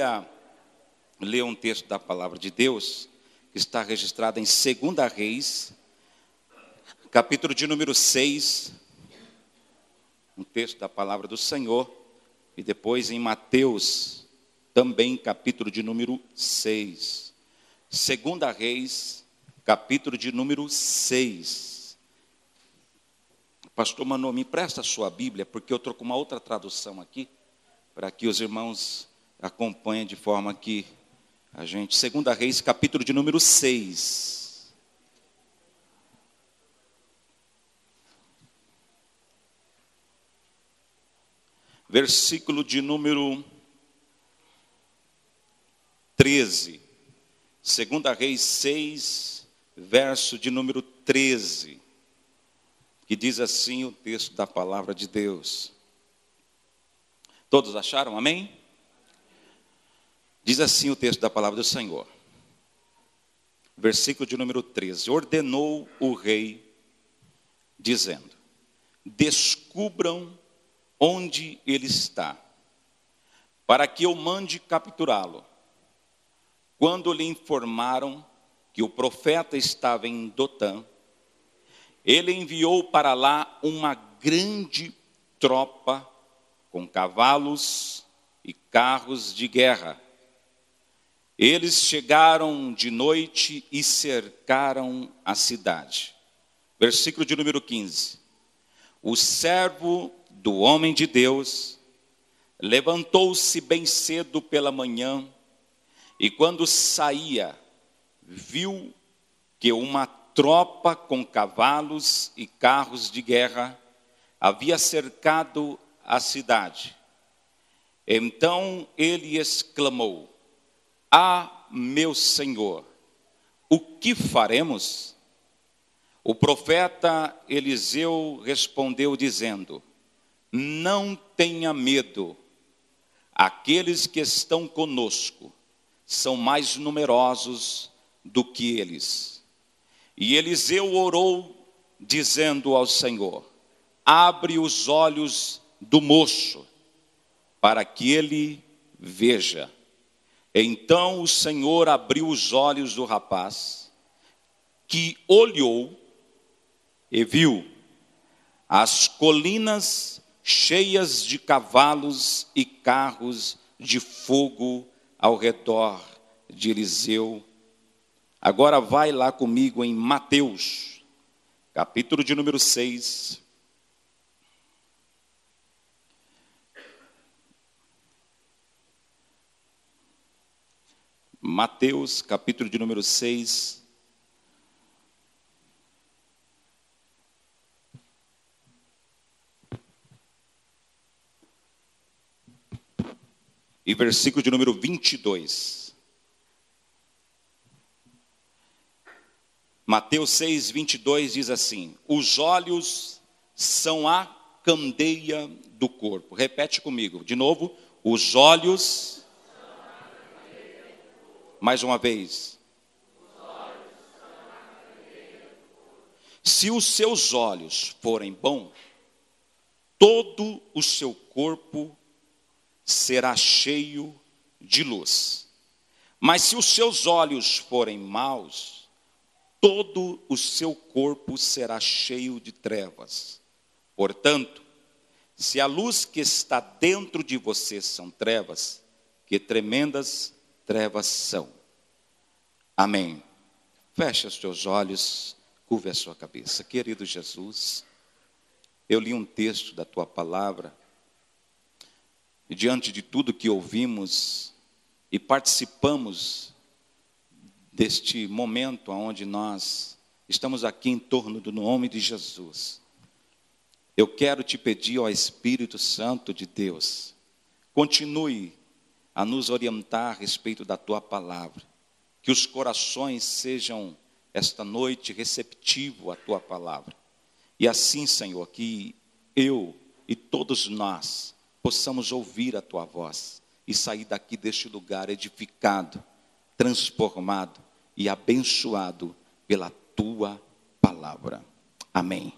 queria ler um texto da palavra de Deus, que está registrado em 2 Reis, capítulo de número 6, um texto da palavra do Senhor, e depois em Mateus, também capítulo de número 6. 2 Reis, capítulo de número 6. Pastor Manu, me empresta a sua Bíblia, porque eu estou com uma outra tradução aqui, para que os irmãos acompanhem de forma que a gente... 2 Reis, capítulo de número 6. Versículo de número 13. 2 Reis 6, verso de número 13. Que diz assim o texto da palavra de Deus. Todos acharam? Amém? Diz assim o texto da palavra do Senhor. Versículo de número 13. Ordenou o rei, dizendo: descubram onde ele está, para que eu mande capturá-lo. Quando lhe informaram que o profeta estava em Dotã, ele enviou para lá uma grande tropa com cavalos e carros de guerra. Eles chegaram de noite e cercaram a cidade. Versículo de número 15. O servo do homem de Deus levantou-se bem cedo pela manhã e quando saía, viu que uma tropa com cavalos e carros de guerra havia cercado a cidade. Então ele exclamou: ah, meu Senhor, o que faremos? O profeta Eliseu respondeu dizendo: não tenha medo, aqueles que estão conosco são mais numerosos do que eles. E Eliseu orou, dizendo ao Senhor: abre os olhos do moço, para que ele veja. Então o Senhor abriu os olhos do rapaz, que olhou e viu as colinas cheias de cavalos e carros de fogo ao redor de Eliseu. Agora vai lá comigo em Mateus, capítulo de número 6. Mateus, capítulo de número 6. E versículo de número 22. Mateus 6, 22 diz assim: os olhos são a candeia do corpo. Repete comigo, de novo. Os olhos, mais uma vez. Se os seus olhos forem bons, todo o seu corpo será cheio de luz. Mas se os seus olhos forem maus, todo o seu corpo será cheio de trevas. Portanto, se a luz que está dentro de você são trevas, que tremendas trevas são. Amém. Feche os teus olhos, curve a sua cabeça. Querido Jesus, eu li um texto da tua palavra, e diante de tudo que ouvimos e participamos deste momento onde nós estamos aqui em torno do nome de Jesus, eu quero te pedir ao Espírito Santo de Deus, continue a nos orientar a respeito da tua palavra, que os corações sejam esta noite receptivos à tua palavra, e assim, Senhor, que eu e todos nós possamos ouvir a tua voz e sair daqui deste lugar edificado, transformado e abençoado pela tua palavra. Amém.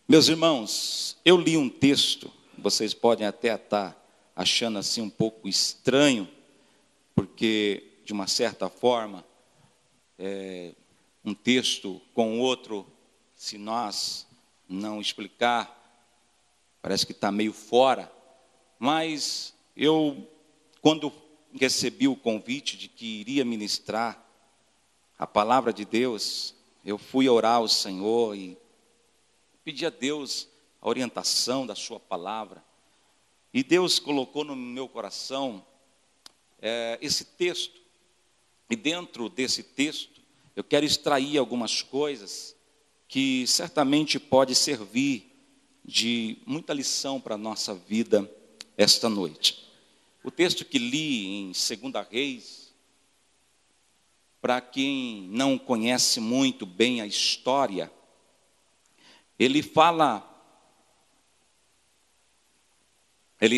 Meus irmãos, eu li um texto, vocês podem até estar achando assim um pouco estranho, porque, de uma certa forma, um texto com outro, se nós não explicar, parece que está meio fora. Mas eu, quando recebi o convite de que iria ministrar a palavra de Deus, eu fui orar ao Senhor e pedi a Deus a orientação da sua palavra. E Deus colocou no meu coração esse texto. E dentro desse texto, eu quero extrair algumas coisas que certamente pode servir de muita lição para a nossa vida esta noite. O texto que li em 2 Reis, para quem não conhece muito bem a história, ele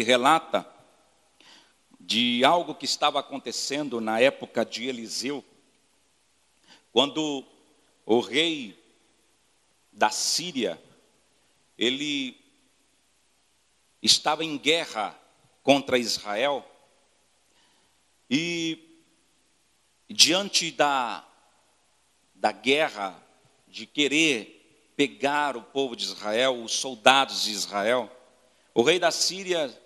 relata de algo que estava acontecendo na época de Eliseu, quando o rei da Síria, ele estava em guerra contra Israel, e diante da guerra, de querer pegar o povo de Israel, os soldados de Israel, o rei da Síria,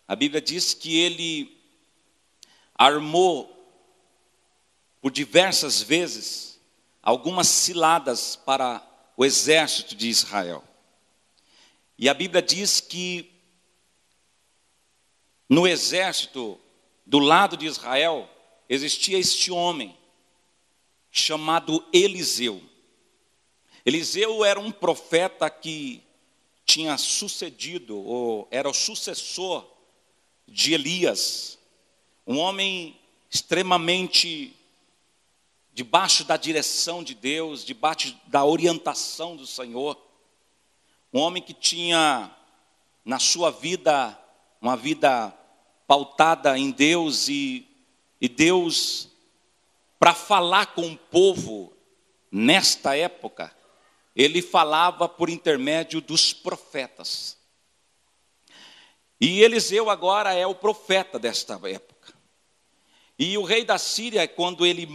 a Bíblia diz que ele armou por diversas vezes algumas ciladas para o exército de Israel. E a Bíblia diz que no exército do lado de Israel existia este homem chamado Eliseu. Eliseu era um profeta que tinha sucedido, ou era o sucessor de Elias, um homem extremamente debaixo da direção de Deus, debaixo da orientação do Senhor, um homem que tinha na sua vida uma vida pautada em Deus, e Deus, para falar com o povo nesta época, ele falava por intermédio dos profetas. E Eliseu agora é o profeta desta época. E o rei da Síria, quando ele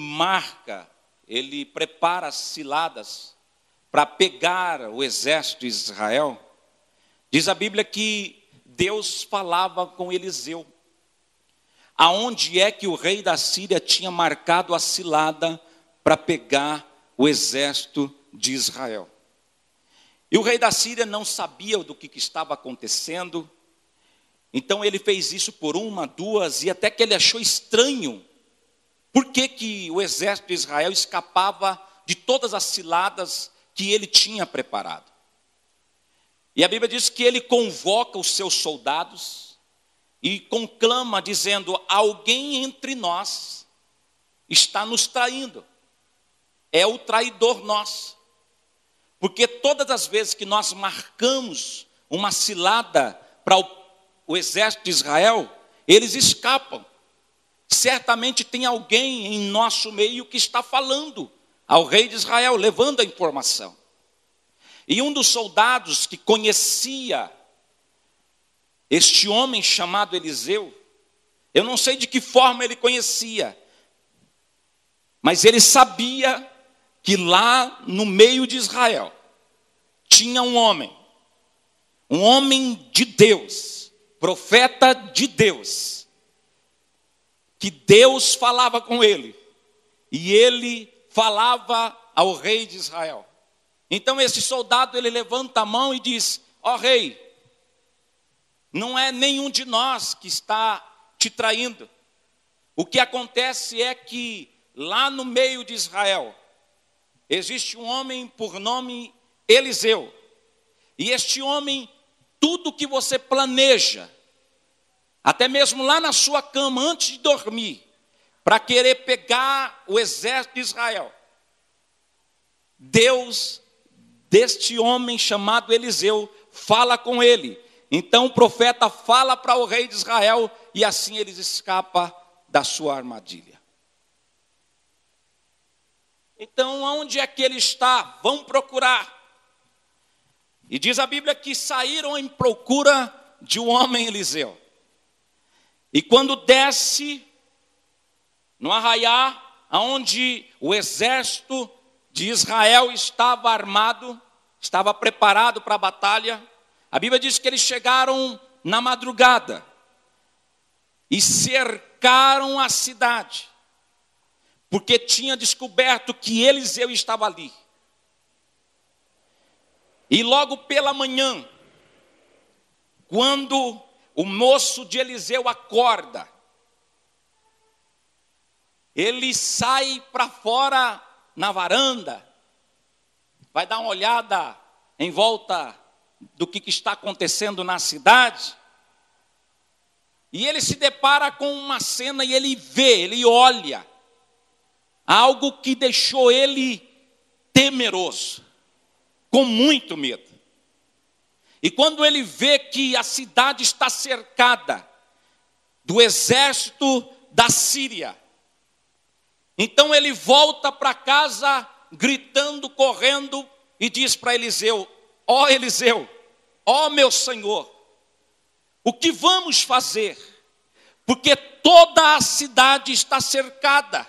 prepara as ciladas para pegar o exército de Israel, diz a Bíblia que Deus falava com Eliseu. Aonde é que o rei da Síria tinha marcado a cilada para pegar o exército de Israel? E o rei da Síria não sabia do que estava acontecendo. Então ele fez isso por uma, duas, e até que ele achou estranho. Por que o exército de Israel escapava de todas as ciladas que ele tinha preparado? E a Bíblia diz que ele convoca os seus soldados e conclama dizendo: alguém entre nós está nos traindo. É o traidor nosso. Porque todas as vezes que nós marcamos uma cilada para o exército de Israel, eles escapam. Certamente tem alguém em nosso meio que está falando ao rei de Israel, levando a informação. E um dos soldados que conhecia este homem chamado Eliseu, eu não sei de que forma ele conhecia, mas ele sabia que lá no meio de Israel tinha um homem de Deus, profeta de Deus, que Deus falava com ele, e ele falava ao rei de Israel. Então esse soldado, ele levanta a mão e diz: ó rei, não é nenhum de nós que está te traindo. O que acontece é que lá no meio de Israel existe um homem por nome Eliseu. E este homem, tudo que você planeja, até mesmo lá na sua cama antes de dormir, para querer pegar o exército de Israel, Deus deste homem chamado Eliseu fala com ele. Então o profeta fala para o rei de Israel, e assim eles escapam da sua armadilha. Então, onde é que ele está? Vão procurar. E diz a Bíblia que saíram em procura de um homem Eliseu. E quando desce no arraiá, onde o exército de Israel estava armado, estava preparado para a batalha. A Bíblia diz que eles chegaram na madrugada e cercaram a cidade, porque tinha descoberto que Eliseu estava ali. E logo pela manhã, quando o moço de Eliseu acorda, ele sai para fora na varanda, vai dar uma olhada em volta do que está acontecendo na cidade, e ele se depara com uma cena e ele vê, ele olha, algo que deixou ele temeroso, com muito medo. E quando ele vê que a cidade está cercada do exército da Síria, então ele volta para casa gritando, correndo, e diz para Eliseu: ó Eliseu, ó meu senhor, o que vamos fazer? Porque toda a cidade está cercada,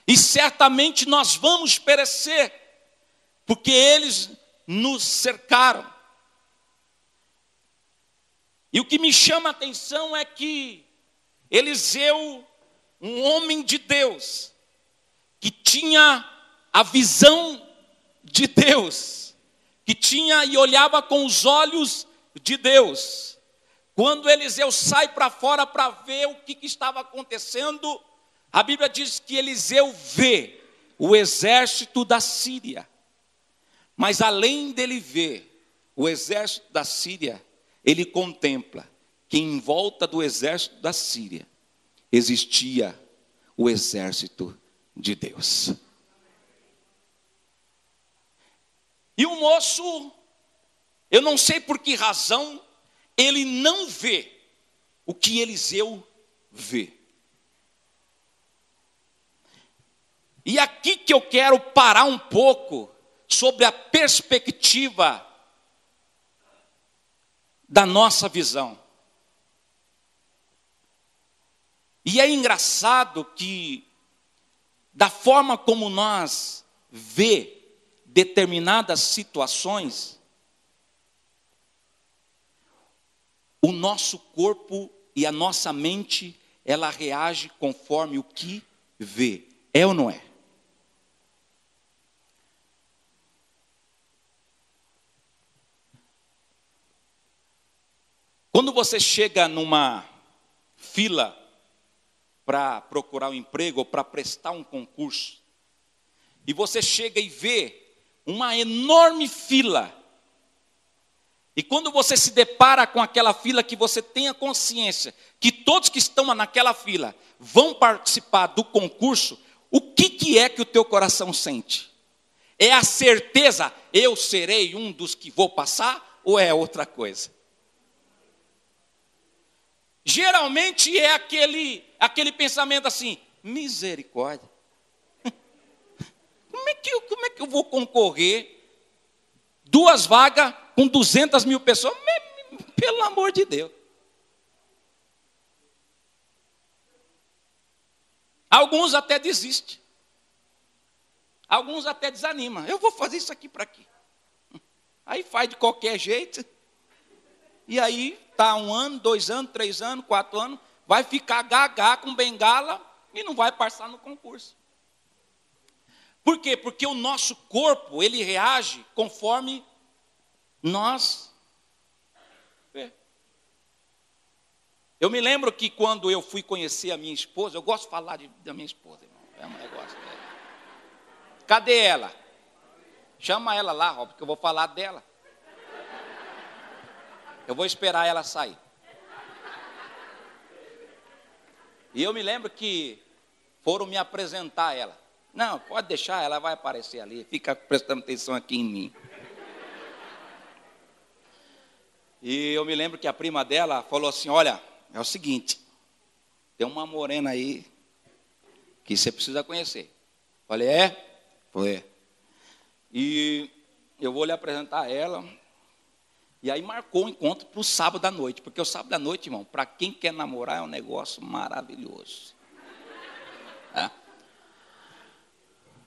e certamente nós vamos perecer, porque eles nos cercaram. E o que me chama a atenção é que Eliseu, um homem de Deus, que tinha a visão de Deus, que tinha e olhava com os olhos de Deus, quando Eliseu sai para fora para ver o que estava acontecendo, a Bíblia diz que Eliseu vê o exército da Síria. Mas além dele ver o exército da Síria, ele contempla que em volta do exército da Síria existia o exército de Deus. E o moço, eu não sei por que razão, ele não vê o que Eliseu vê. E aqui que eu quero parar um pouco sobre a perspectiva da nossa visão. E é engraçado que, da forma como nós vê determinadas situações, o nosso corpo e a nossa mente, ela reage conforme o que vê. É ou não é? Quando você chega numa fila para procurar um emprego ou para prestar um concurso, e você chega e vê uma enorme fila, e quando você se depara com aquela fila, que você tenha consciência que todos que estão naquela fila vão participar do concurso, o que é que o teu coração sente? É a certeza, eu serei um dos que vou passar, ou é outra coisa? Geralmente é aquele pensamento assim: misericórdia, como é que eu vou concorrer 2 vagas com 200 mil pessoas? Pelo amor de Deus. Alguns até desistem, alguns até desanimam. Eu vou fazer isso aqui para quê? Aí faz de qualquer jeito, e aí está 1 ano, 2 anos, 3 anos, 4 anos, vai ficar gagá com bengala e não vai passar no concurso. Por quê? Porque o nosso corpo, ele reage conforme nós vê. Eu me lembro que quando eu fui conhecer a minha esposa, eu gosto de falar da minha esposa, irmão, é um negócio dela. Cadê ela? Chama ela lá, Rob, porque eu vou falar dela. Eu vou esperar ela sair. E eu me lembro que foram me apresentar a ela. Não, pode deixar, ela vai aparecer ali. Fica prestando atenção aqui em mim. E eu me lembro que a prima dela falou assim: olha, é o seguinte, tem uma morena aí que você precisa conhecer. Falei, é? Foi. E eu vou lhe apresentar ela. E aí marcou o encontro para o sábado à noite. Porque o sábado à noite, irmão, para quem quer namorar é um negócio maravilhoso.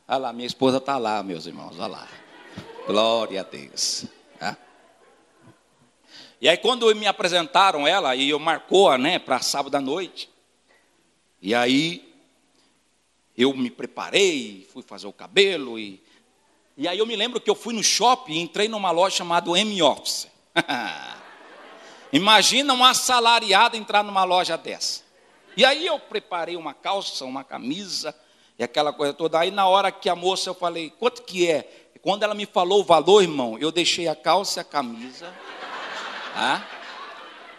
Olha lá, minha esposa está lá, meus irmãos, olha lá. Glória a Deus. E aí quando me apresentaram ela, e eu marcou, né, para sábado à noite. E aí eu me preparei, fui fazer o cabelo. E aí eu me lembro que eu fui no shopping e entrei numa loja chamada M-Office. Imagina uma assalariada entrar numa loja dessa. E aí eu preparei uma calça, uma camisa e aquela coisa toda. Aí na hora que a moça, eu falei, quanto que é? Quando ela me falou o valor, irmão, eu deixei a calça e a camisa.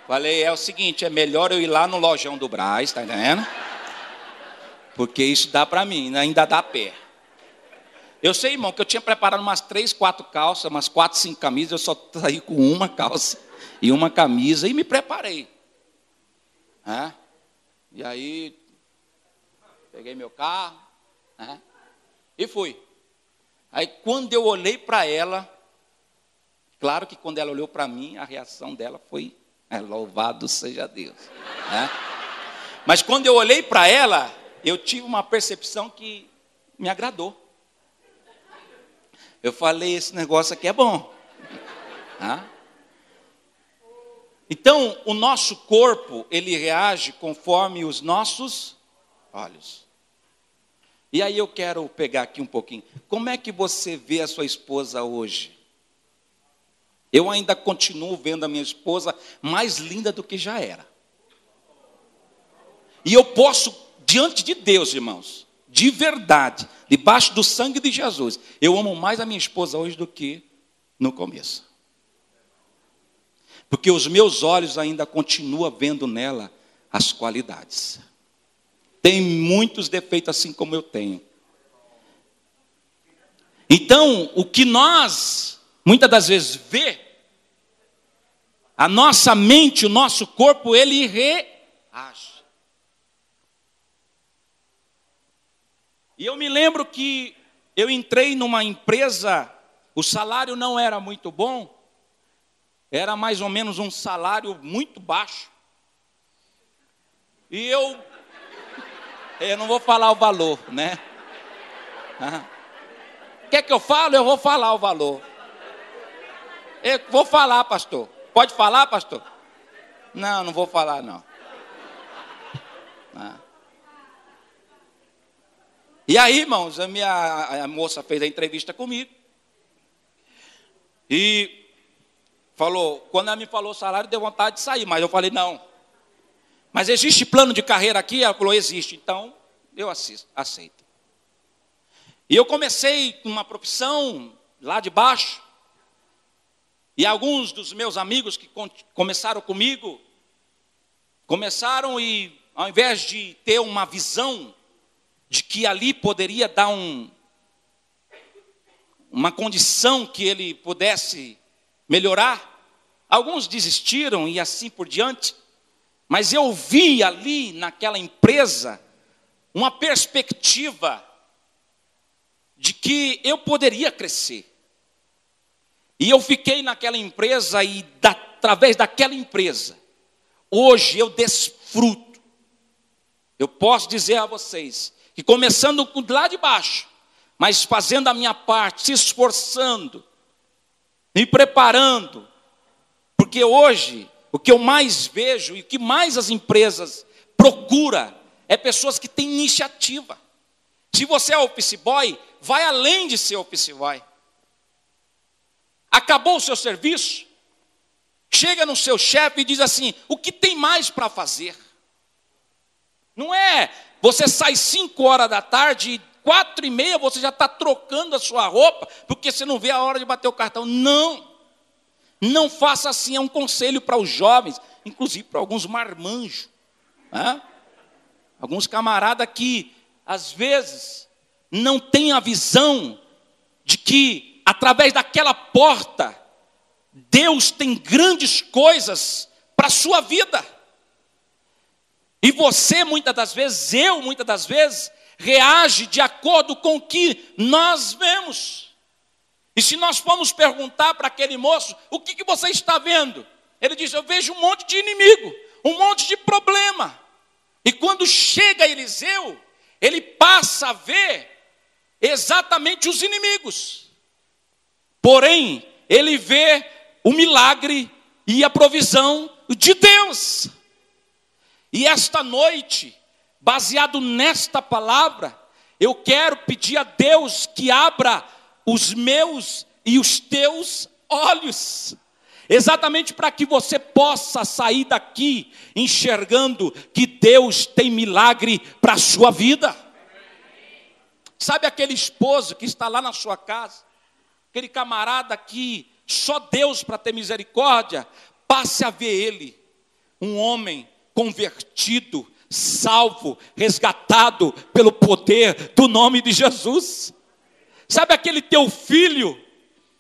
Falei, é o seguinte, é melhor eu ir lá no lojão do Brás, tá entendendo? Porque isso dá para mim, ainda dá pé. Eu sei, irmão, que eu tinha preparado umas 3, 4 calças, umas 4, 5 camisas, eu só saí com uma calça e uma camisa e me preparei. E aí, peguei meu carro, e fui. Aí quando eu olhei para ela, claro que quando ela olhou para mim, a reação dela foi, louvado seja Deus. Mas quando eu olhei para ela, eu tive uma percepção que me agradou. Eu falei, esse negócio aqui é bom. Então, o nosso corpo, ele reage conforme os nossos olhos. E aí eu quero pegar aqui um pouquinho. Como é que você vê a sua esposa hoje? Eu ainda continuo vendo a minha esposa mais linda do que já era. E eu posso, diante de Deus, irmãos, de verdade, debaixo do sangue de Jesus, eu amo mais a minha esposa hoje do que no começo. Porque os meus olhos ainda continuam vendo nela as qualidades. Tem muitos defeitos assim como eu tenho. Então, o que nós, muitas das vezes, vê, a nossa mente, o nosso corpo, ele reage. E eu me lembro que eu entrei numa empresa, o salário não era muito bom, era mais ou menos um salário muito baixo. E eu não vou falar o valor, né? Quer que eu fale? Eu vou falar o valor. Eu vou falar, pastor. Pode falar, pastor? Não, não vou falar, não. E aí, irmãos, a moça fez a entrevista comigo. E falou, quando ela me falou o salário, deu vontade de sair, mas eu falei, não. Mas existe plano de carreira aqui? Ela falou, existe. Então, eu aceito. E eu comecei com uma profissão lá de baixo. E alguns dos meus amigos que começaram comigo, começaram e, ao invés de ter uma visão de que ali poderia dar uma condição que ele pudesse melhorar, alguns desistiram e assim por diante. Mas eu vi ali naquela empresa uma perspectiva de que eu poderia crescer. E eu fiquei naquela empresa e através daquela empresa, hoje eu desfruto. Eu posso dizer a vocês que começando lá de baixo, mas fazendo a minha parte, se esforçando, me preparando, porque hoje o que eu mais vejo e o que mais as empresas procuram é pessoas que têm iniciativa. Se você é office boy, vai além de ser office boy. Acabou o seu serviço, chega no seu chefe e diz assim, o que tem mais para fazer? Não é, você sai 5 horas da tarde e 4h30 você já está trocando a sua roupa, porque você não vê a hora de bater o cartão. Não faça assim, é um conselho para os jovens, inclusive para alguns marmanjos. Alguns camaradas que, às vezes, não têm a visão de que, através daquela porta, Deus tem grandes coisas para a sua vida. E você, muitas das vezes, muitas das vezes, reage de acordo com o que nós vemos. E se nós formos perguntar para aquele moço, o que você está vendo? Ele diz, eu vejo um monte de inimigo, um monte de problema. E quando chega Eliseu, ele passa a ver exatamente os inimigos. Porém, ele vê o milagre e a provisão de Deus. E esta noite, baseado nesta palavra, eu quero pedir a Deus que abra os meus e os teus olhos, exatamente para que você possa sair daqui enxergando que Deus tem milagre para a sua vida. Sabe aquele esposo que está lá na sua casa, aquele camarada que só Deus para ter misericórdia, passe a ver ele, um homem convertido, salvo, resgatado pelo poder do nome de Jesus. Sabe aquele teu filho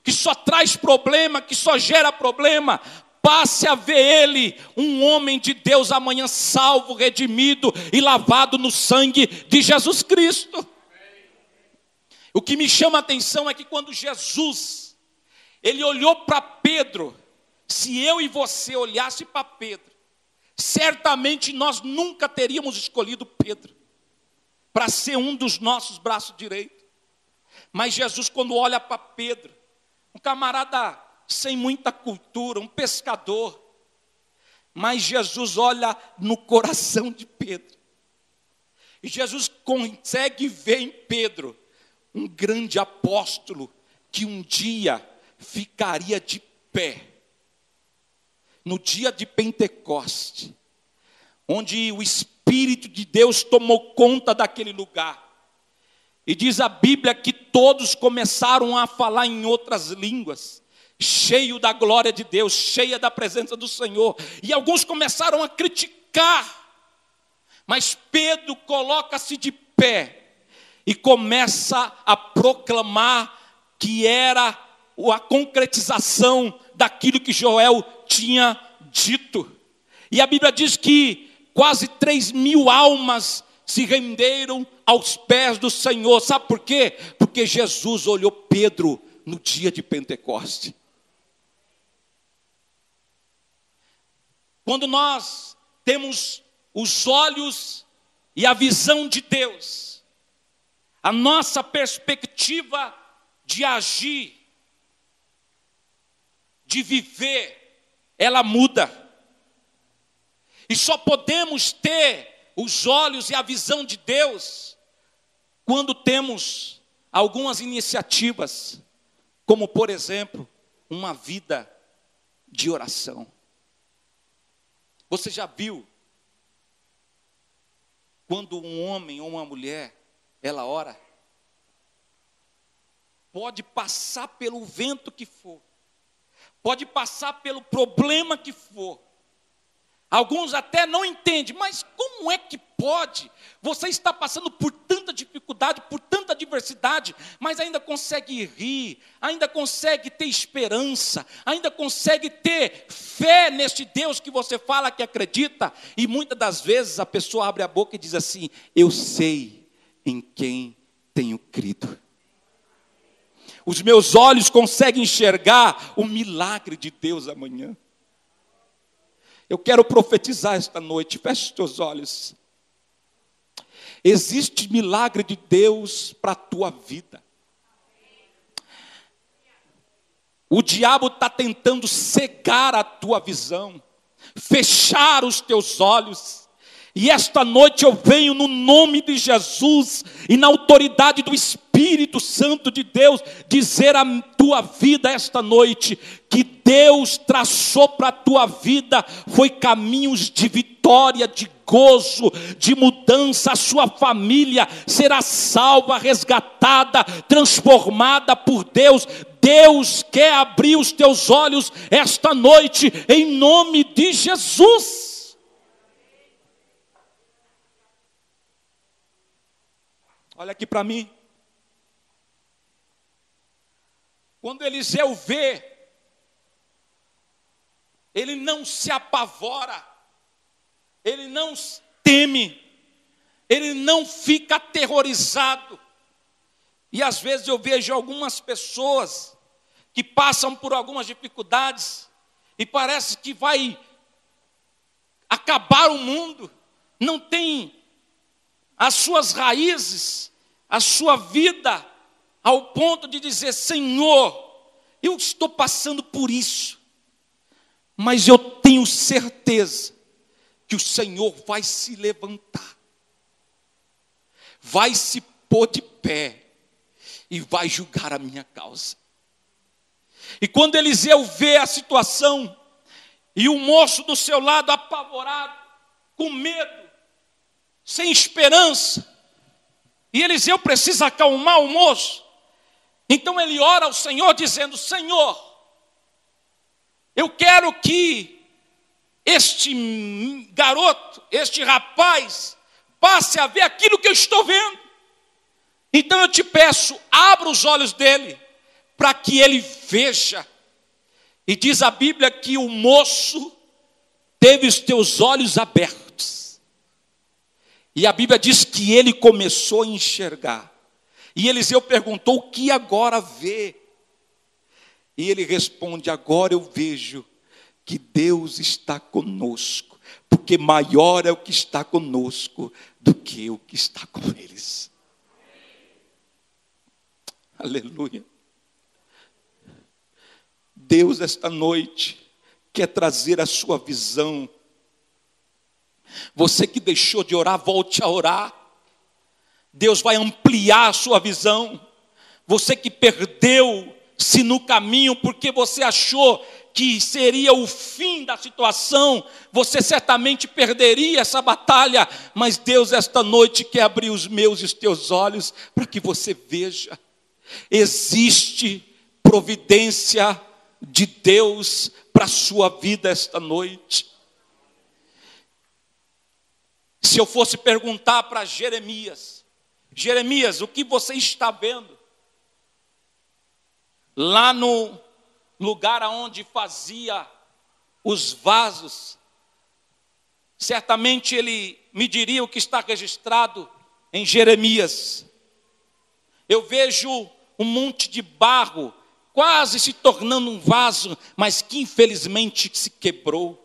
que só traz problema, que só gera problema, passe a ver ele, um homem de Deus amanhã salvo, redimido e lavado no sangue de Jesus Cristo. O que me chama a atenção é que quando Jesus, ele olhou para Pedro, se eu e você olhasse para Pedro, certamente nós nunca teríamos escolhido Pedro para ser um dos nossos braços direitos. Mas Jesus, quando olha para Pedro, um camarada sem muita cultura, um pescador, mas Jesus olha no coração de Pedro, e Jesus consegue ver em Pedro um grande apóstolo que um dia ficaria de pé no dia de Pentecoste, onde o Espírito de Deus tomou conta daquele lugar. E diz a Bíblia que todos começaram a falar em outras línguas, cheio da glória de Deus, cheia da presença do Senhor. E alguns começaram a criticar, mas Pedro coloca-se de pé e começa a proclamar que era a concretização daquilo que Joel tinha dito. E a Bíblia diz que quase 3.000 almas se renderam aos pés do Senhor. Sabe por quê? Porque Jesus olhou Pedro no dia de Pentecoste. Quando nós temos os olhos e a visão de Deus, a nossa perspectiva de agir, de viver, ela muda. E só podemos ter os olhos e a visão de Deus quando temos algumas iniciativas, como por exemplo, uma vida de oração. Você já viu quando um homem ou uma mulher, ela ora? Pode passar pelo vento que for, pode passar pelo problema que for. Alguns até não entendem, mas como é que pode? Você está passando por tanta dificuldade, por tanta adversidade, mas ainda consegue rir, ainda consegue ter esperança, ainda consegue ter fé neste Deus que você fala que acredita. E muitas das vezes a pessoa abre a boca e diz assim: eu sei em quem tenho crido. Os meus olhos conseguem enxergar o milagre de Deus amanhã. Eu quero profetizar esta noite, feche os teus olhos. Existe milagre de Deus para a tua vida. O diabo está tentando cegar a tua visão, fechar os teus olhos. E esta noite eu venho no nome de Jesus e na autoridade do Espírito Santo de Deus dizer à tua vida esta noite que Deus traçou para a tua vida foi caminhos de vitória, de gozo, de mudança. A sua família será salva, resgatada, transformada por Deus. Deus quer abrir os teus olhos esta noite em nome de Jesus. Olha aqui para mim. Quando Eliseu vê, ele não se apavora, ele não teme, ele não fica aterrorizado. E às vezes eu vejo algumas pessoas que passam por algumas dificuldades e parece que vai acabar o mundo, não tem as suas raízes a sua vida ao ponto de dizer: Senhor, eu estou passando por isso, mas eu tenho certeza que o Senhor vai se levantar, vai se pôr de pé e vai julgar a minha causa. E quando Eliseu vê a situação, e o moço do seu lado apavorado, com medo, sem esperança, e Eliseu precisa acalmar o moço, então ele ora ao Senhor dizendo: Senhor, eu quero que este garoto, este rapaz, passe a ver aquilo que eu estou vendo. Então eu te peço, abra os olhos dele, para que ele veja. E diz a Bíblia que o moço teve os teus olhos abertos. E a Bíblia diz que ele começou a enxergar. E Eliseu perguntou: o que agora vê? E ele responde: agora eu vejo que Deus está conosco, porque maior é o que está conosco do que o que está com eles. Aleluia. Deus, esta noite, quer trazer a sua visão. Você que deixou de orar, volte a orar. Deus vai ampliar a sua visão. Você que perdeu-se no caminho porque você achou que seria o fim da situação, você certamente perderia essa batalha. Mas Deus, esta noite, quer abrir os meus e os teus olhos para que você veja. Existe providência de Deus para a sua vida esta noite. Se eu fosse perguntar para Jeremias: Jeremias, o que você está vendo? Lá no lugar onde fazia os vasos, certamente ele me diria o que está registrado em Jeremias. Eu vejo um monte de barro, quase se tornando um vaso, mas que infelizmente se quebrou.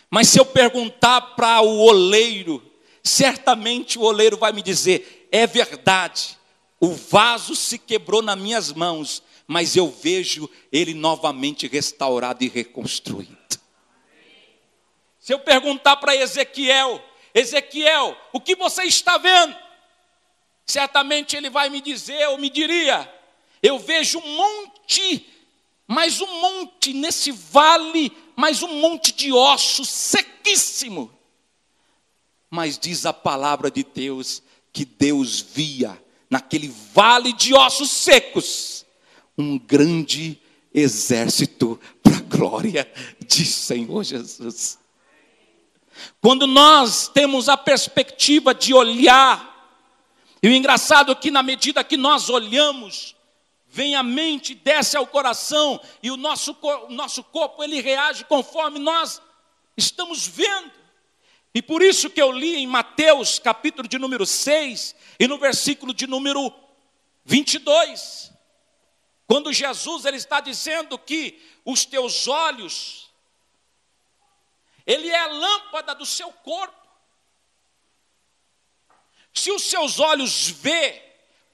Mas se eu perguntar para o oleiro, certamente o oleiro vai me dizer: é verdade, o vaso se quebrou nas minhas mãos, mas eu vejo ele novamente restaurado e reconstruído. Se eu perguntar para Ezequiel: Ezequiel, o que você está vendo? Certamente ele vai me dizer, ou me diria: eu vejo um monte, mais um monte nesse vale, mais um monte de ossos sequíssimo. Mas diz a palavra de Deus que Deus via naquele vale de ossos secos um grande exército para a glória de Senhor Jesus. Quando nós temos a perspectiva de olhar, e o engraçado é que na medida que nós olhamos, vem a mente, desce ao coração, e o nosso corpo ele reage conforme nós estamos vendo. E por isso que eu li em Mateus, capítulo de número 6, e no versículo de número 22, quando Jesus ele está dizendo que os teus olhos, ele é a lâmpada do seu corpo. Se os seus olhos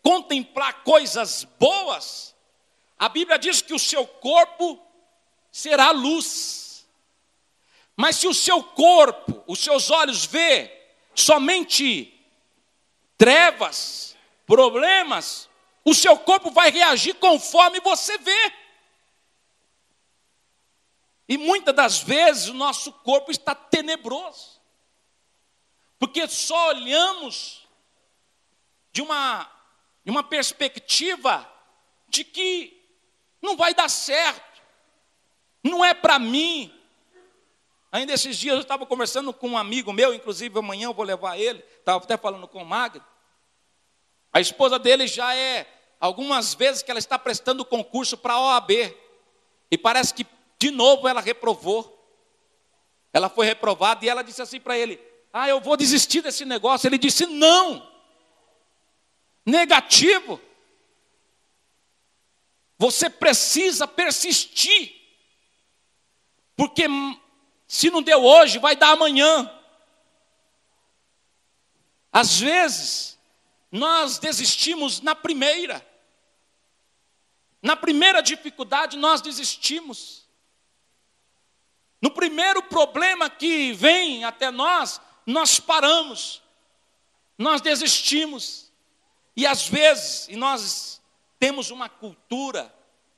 contemplar coisas boas, a Bíblia diz que o seu corpo será luz. Mas se o seu corpo, os seus olhos somente trevas, problemas, o seu corpo vai reagir conforme você vê. E muitas das vezes o nosso corpo está tenebroso, porque só olhamos de uma perspectiva de que não vai dar certo, não é para mim. Ainda esses dias eu estava conversando com um amigo meu, inclusive amanhã eu vou levar ele, estava até falando com o Magno. A esposa dele já algumas vezes que ela está prestando concurso para a OAB, e parece que de novo ela reprovou. Ela foi reprovada e ela disse assim para ele: eu vou desistir desse negócio. Ele disse: não, negativo, você precisa persistir, porque se não deu hoje, vai dar amanhã. Às vezes, nós desistimos na primeira. Na primeira dificuldade nós desistimos. No primeiro problema que vem até nós, nós paramos. Nós desistimos. E às vezes, nós temos uma cultura,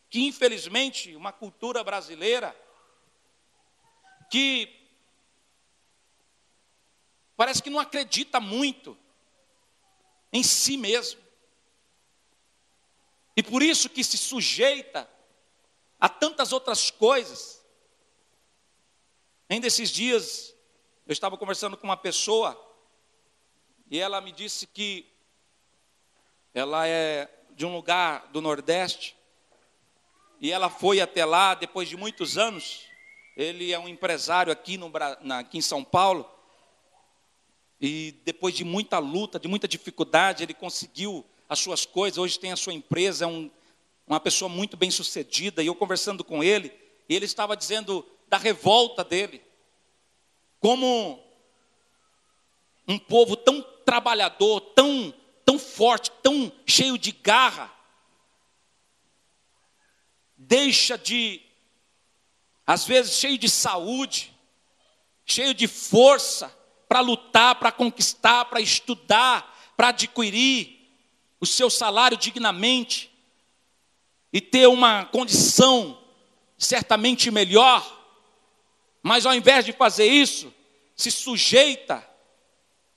que infelizmente, uma cultura brasileira, que parece que não acredita muito em si mesmo. E por isso que se sujeita a tantas outras coisas. Ainda esses dias, eu estava conversando com uma pessoa, e ela me disse que ela é de um lugar do Nordeste, e ela foi até lá depois de muitos anos. Ele é um empresário aqui em São Paulo, e depois de muita luta, de muita dificuldade, ele conseguiu as suas coisas. Hoje tem a sua empresa, é uma pessoa muito bem sucedida. E eu conversando com ele, e ele estava dizendo da revolta dele, como um povo tão trabalhador, tão forte, tão cheio de garra, deixa de, às vezes cheio de saúde, cheio de força, para lutar, para conquistar, para estudar, para adquirir o seu salário dignamente e ter uma condição certamente melhor, mas ao invés de fazer isso, se sujeita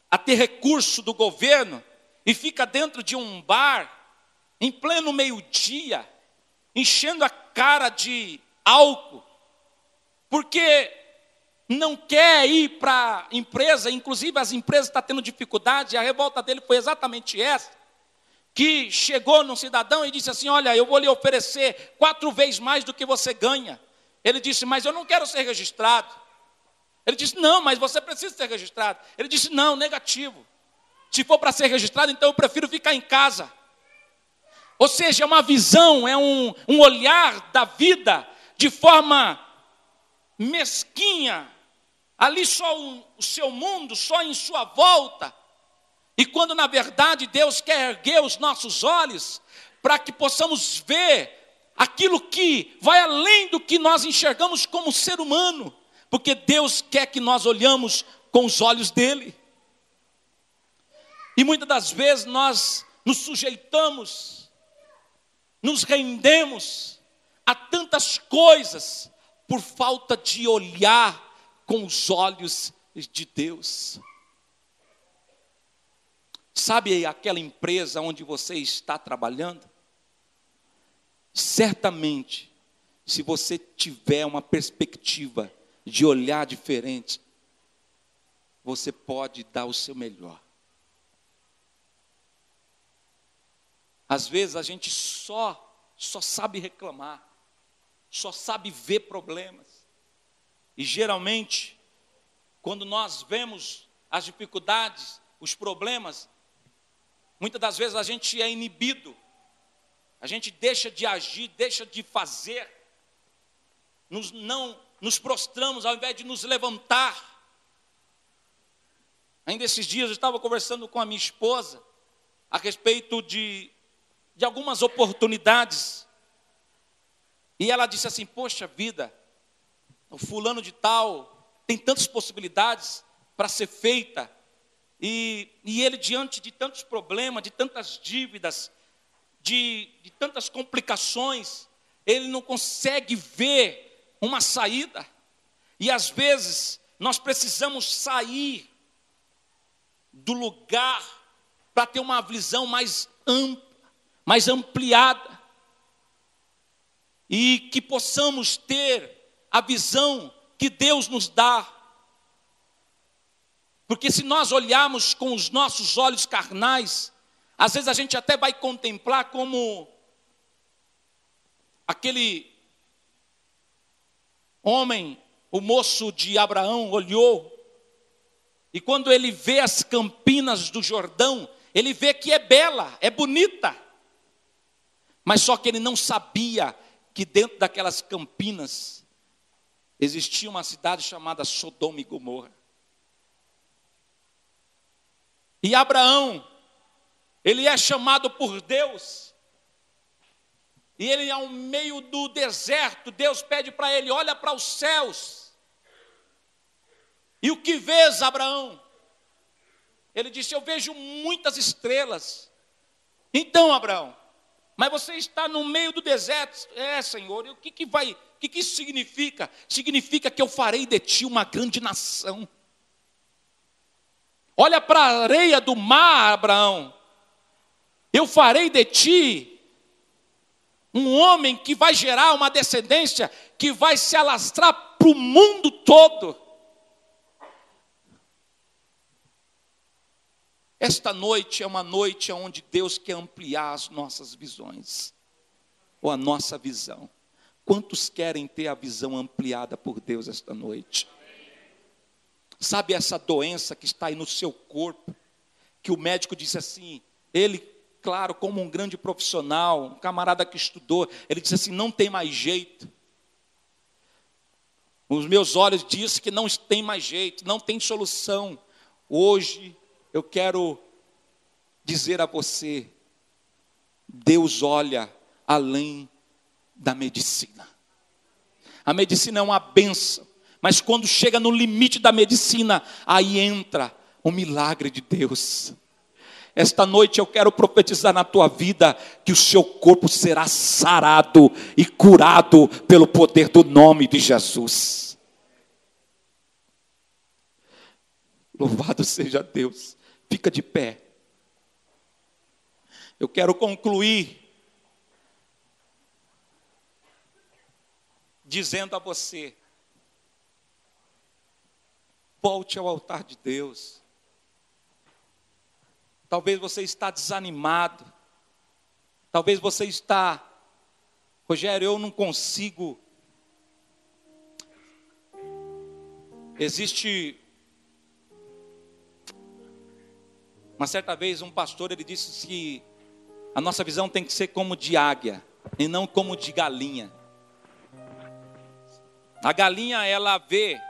a ter recurso do governo e fica dentro de um bar, em pleno meio-dia, enchendo a cara de álcool, porque não quer ir para a empresa. Inclusive as empresas estão tendo dificuldade, e a revolta dele foi exatamente essa, que chegou num cidadão e disse assim: olha, eu vou lhe oferecer 4 vezes mais do que você ganha. Ele disse: mas eu não quero ser registrado. Ele disse: não, mas você precisa ser registrado. Ele disse: não, negativo. Se for para ser registrado, então eu prefiro ficar em casa. Ou seja, é uma visão, é um olhar da vida de forma mesquinha. Ali só o seu mundo, só em sua volta. E quando na verdade Deus quer erguer os nossos olhos para que possamos ver aquilo que vai além do que nós enxergamos como ser humano, porque Deus quer que nós olhamos com os olhos dele. E muitas das vezes nós nos sujeitamos, nos rendemos a tantas coisas por falta de olhar com os olhos de Deus. Sabe aquela empresa onde você está trabalhando? Certamente, se você tiver uma perspectiva de olhar diferente, você pode dar o seu melhor. Às vezes a gente só sabe reclamar, só sabe ver problemas. E geralmente, quando nós vemos as dificuldades, os problemas, muitas das vezes a gente é inibido, a gente deixa de agir, deixa de fazer, não nos prostramos ao invés de nos levantar. Ainda esses dias eu estava conversando com a minha esposa a respeito de algumas oportunidades, e ela disse assim: poxa vida, o fulano de tal tem tantas possibilidades para ser feita, e ele, diante de tantos problemas, de tantas dívidas, de tantas complicações, ele não consegue ver uma saída. E às vezes nós precisamos sair do lugar para ter uma visão mais ampla, mais ampliada, e que possamos ter a visão que Deus nos dá. Porque se nós olharmos com os nossos olhos carnais, às vezes a gente até vai contemplar como aquele homem, o moço de Abraão, olhou, e quando ele vê as campinas do Jordão, ele vê que é bela, é bonita, mas só que ele não sabia que dentro daquelas campinas existia uma cidade chamada Sodoma e Gomorra. E Abraão, Ele é chamado por Deus. E ele, ao meio do deserto, Deus pede para ele: olha para os céus. E o que vês, Abraão? Ele disse: eu vejo muitas estrelas. Então, Abraão, mas você está no meio do deserto. É, Senhor, e o que isso significa? Significa que eu farei de ti uma grande nação. Olha para a areia do mar, Abraão. Eu farei de ti um homem que vai gerar uma descendência que vai se alastrar para o mundo todo. Esta noite é uma noite onde Deus quer ampliar as nossas visões, ou a nossa visão. Quantos querem ter a visão ampliada por Deus esta noite? Sabe essa doença que está aí no seu corpo, que o médico disse assim, ele, claro, como um grande profissional, um camarada que estudou, ele disse assim: não tem mais jeito. Os meus olhos dizem que não tem mais jeito, não tem solução. Hoje eu quero dizer a você: Deus olha além da medicina. A medicina é uma bênção, mas quando chega no limite da medicina, aí entra o milagre de Deus. Esta noite eu quero profetizar na tua vida que o seu corpo será sarado e curado pelo poder do nome de Jesus. Louvado seja Deus. Fica de pé. Eu quero concluir dizendo a você: volte ao altar de Deus. Talvez você está desanimado. Talvez você está: Rogério, eu não consigo. Existe uma certa vez um pastor, ele disse que a nossa visão tem que ser como de águia e não como de galinha. A galinha, ela vê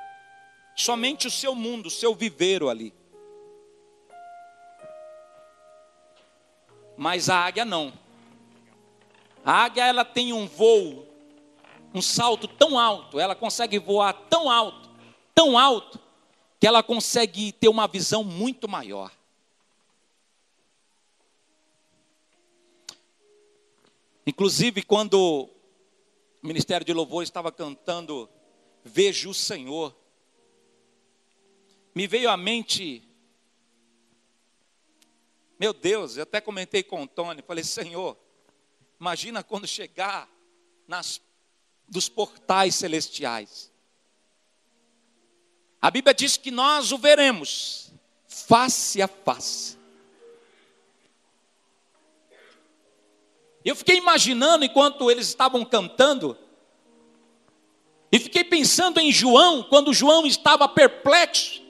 somente o seu mundo, o seu viveiro ali. Mas a águia não. A águia, ela tem um voo, um salto tão alto, ela consegue voar tão alto, que ela consegue ter uma visão muito maior. Inclusive, quando o Ministério de Louvor estava cantando Vejo o Senhor, me veio à mente, meu Deus, eu até comentei com o Tony, falei: Senhor, imagina quando chegar dos portais celestiais. A Bíblia diz que nós o veremos face a face. Eu fiquei imaginando enquanto eles estavam cantando, e fiquei pensando em João, quando João estava perplexo,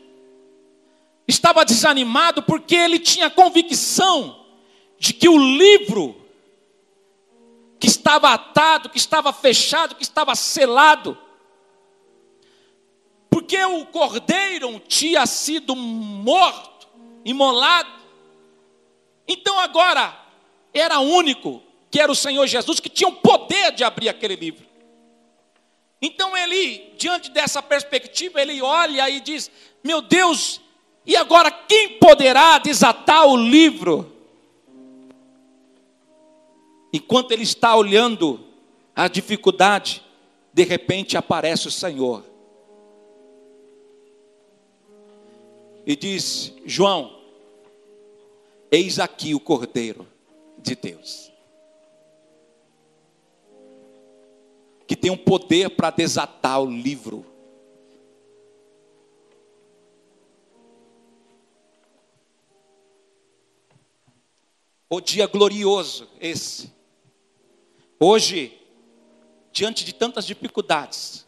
estava desanimado, porque ele tinha convicção de que o livro que estava atado, que estava fechado, que estava selado, porque o cordeiro tinha sido morto, imolado, então agora era único, que era o Senhor Jesus, que tinha o poder de abrir aquele livro. Então ele, diante dessa perspectiva, ele olha e diz: meu Deus, e agora quem poderá desatar o livro? Enquanto ele está olhando a dificuldade, de repente aparece o Senhor e diz: João, eis aqui o Cordeiro de Deus, que tem um poder para desatar o livro. O dia glorioso esse. Hoje, diante de tantas dificuldades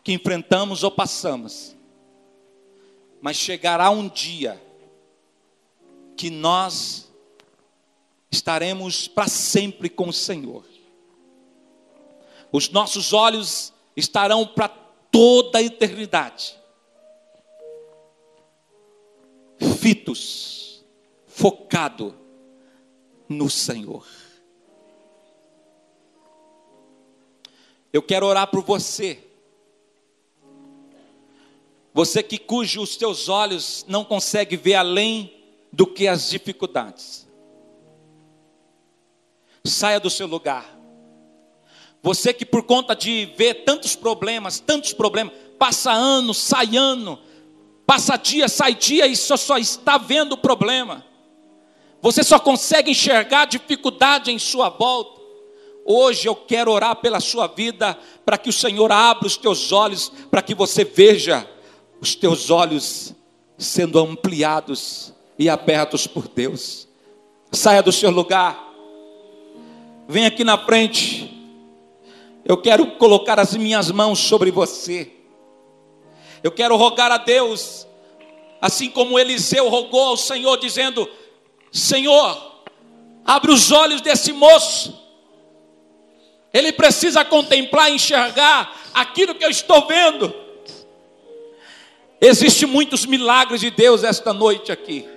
que enfrentamos ou passamos, mas chegará um dia que nós estaremos para sempre com o Senhor. Os nossos olhos estarão para toda a eternidade fitos, focado no Senhor. Eu quero orar por você. Você cujos teus olhos não conseguem ver além do que as dificuldades. Saia do seu lugar. Você que por conta de ver tantos problemas, passa ano, sai ano, passa dia, sai dia e só está vendo o problema. Você só consegue enxergar a dificuldade em sua volta. Hoje eu quero orar pela sua vida, para que o Senhor abra os teus olhos, para que você veja os teus olhos sendo ampliados e abertos por Deus. Saia do seu lugar. Vem aqui na frente. Eu quero colocar as minhas mãos sobre você. Eu quero rogar a Deus, assim como Eliseu rogou ao Senhor, dizendo: Senhor, abre os olhos desse moço. Ele precisa contemplar e enxergar aquilo que eu estou vendo. Existem muitos milagres de Deus esta noite aqui.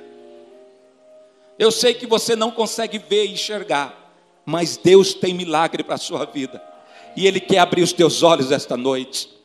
Eu sei que você não consegue ver e enxergar, mas Deus tem milagre para a sua vida. E Ele quer abrir os teus olhos esta noite.